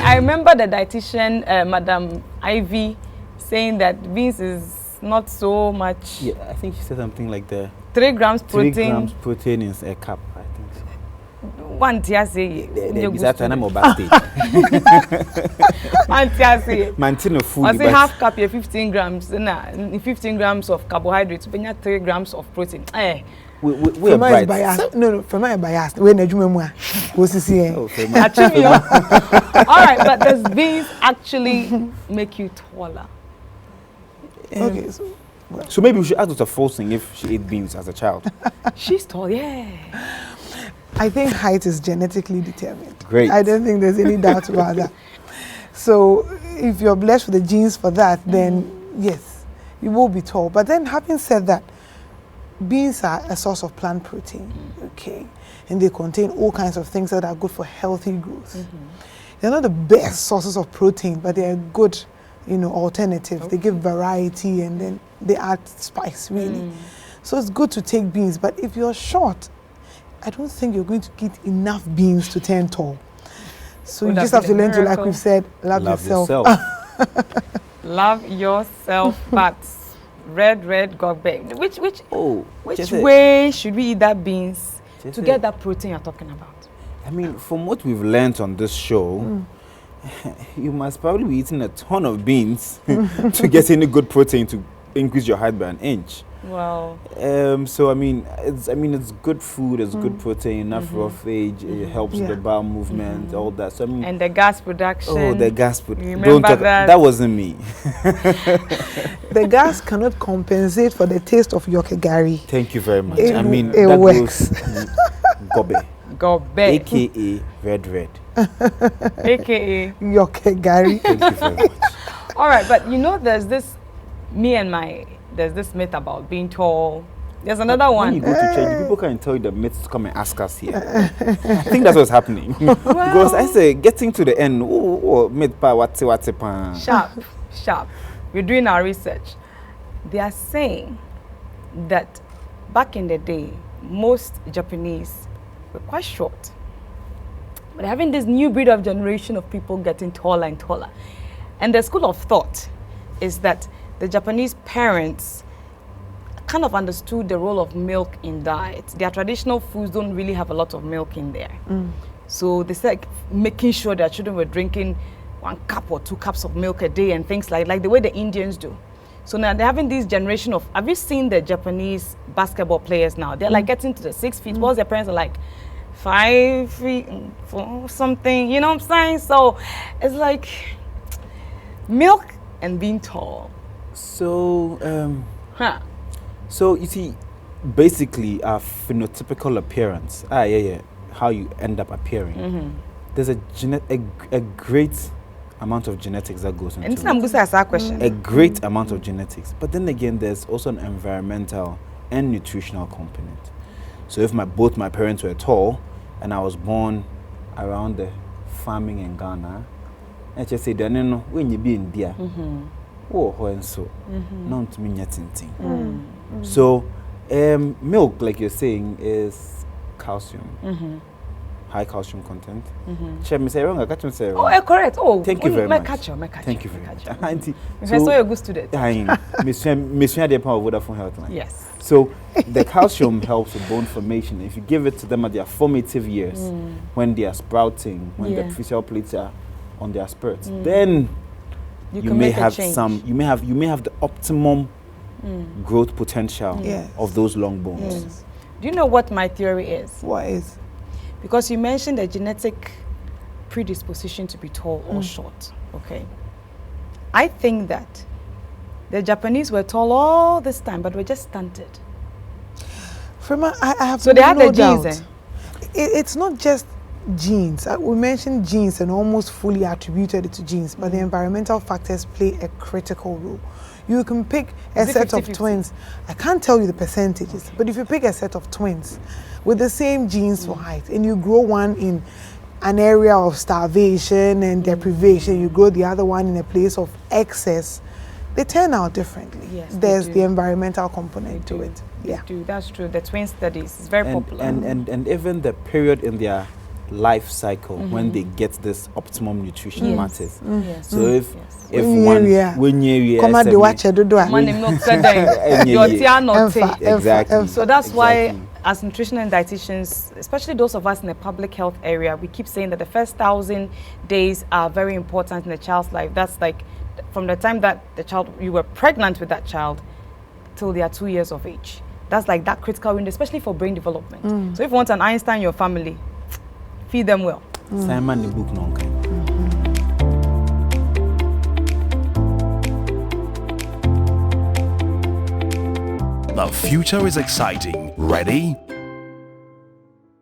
I remember the dietitian, Madam Ivy, saying that beans is not so much. Yeah, I think she said something like the 3 grams protein. 3 grams protein is a cup, I think so. One tia say. That I'm about stage. One tia say. Maintain food. I say half cup, 15 grams. Nah, 15 grams of carbohydrates. But 3 grams of protein. We are biased. No, for my biased. When I do my what's this here? All right, but does beans actually make you taller? Okay, so maybe we should ask Dr. Folsing if she ate beans as a child. She's tall, yeah. I think height is genetically determined. Great. I don't think there's any doubt about that. So if you're blessed with the genes for that, then yes, you will be tall. But then having said that, beans are a source of plant protein, okay? And they contain all kinds of things that are good for healthy growth. They're not the best sources of protein, but they're good, alternatives. They give variety and then they add spice, really. So it's good to take beans, but if you're short, I don't think you're going to get enough beans to turn tall. So you just have to learn to, like we've said, love yourself. Love yourself, but red gobe. Which it. way should we eat that beans to get that protein you're talking about? I mean, from what we've learned on this show, you must probably be eating a ton of beans to get any good protein to increase your height by an inch. Wow. So it's good food, it's good protein, enough roughage, it helps with the bowel movement, all that. So and the gas production. Oh, the gas production. Don't talk that? That wasn't me. The gas cannot compensate for the taste of your gari. Thank you very much. It that works. Gobe. AKA red. AKA yoke gari. Thank you very much. All right, but there's this myth about being tall. There's another one. When you go to church, people can tell you the myths to come and ask us here. I think that's what's happening. Because I say, getting to the end, myth pa what's pa. Sharp. We're doing our research. They are saying that back in the day, most Japanese were quite short. But having this new breed of generation of people getting taller and taller. And the school of thought is that the Japanese parents kind of understood the role of milk in diet. Their traditional foods don't really have a lot of milk in there. So they said making sure their children were drinking 1 cup or 2 cups of milk a day and things like the way the Indians do. So now they're having this generation of, have you seen the Japanese basketball players now? They're like getting to the 6 feet, whilst their parents are like 5 feet, 4 something, you know what I'm saying? So it's like milk and being tall. So, so you see, basically our phenotypical appearance, how you end up appearing. There's a great amount of genetics that goes into it. Question. A great amount of genetics. But then again, there's also an environmental and nutritional component. So if both my parents were tall and I was born around the farming in Ghana, I just say, when you be in India, so milk, like you're saying, is calcium. High calcium content. Correct. Thank you very much. Thank you very much. So you're a good student. Miss VODAFONE HEALTHLINE. Yes. So the calcium helps with bone formation. If you give it to them at their formative years, when they are sprouting, when the facial plates are on their spurts, then you may have you may have the optimum growth potential of those long bones. Yes. Do you know what my theory is? What is? Because you mentioned a genetic predisposition to be tall or short, okay? I think that the Japanese were tall all this time, but were just stunted. I have so they had the doubt. genes. It's not just genes. We mentioned genes and almost fully attributed it to genes, but the environmental factors play a critical role. You can pick a set of twins. I can't tell you the percentages, but if you pick a set of twins with the same genes for height and you grow one in an area of starvation and deprivation, you grow the other one in a place of excess, they turn out differently. Yes, there's the environmental component to it. Yeah. Do. That's true. The twin studies is very popular. And even the period in their life cycle when they get this optimum nutrition matters. So if when you come the watch do exactly. So that's why as nutritional and dietitians, especially those of us in the public health area, we keep saying that the first 1,000 days are very important in a child's life. That's like from the time that you were pregnant with that child till they are 2 years of age. That's like that critical window, especially for brain development. So if you want an Einstein in your family, feed them well. Simon the book no. The future is exciting. Ready?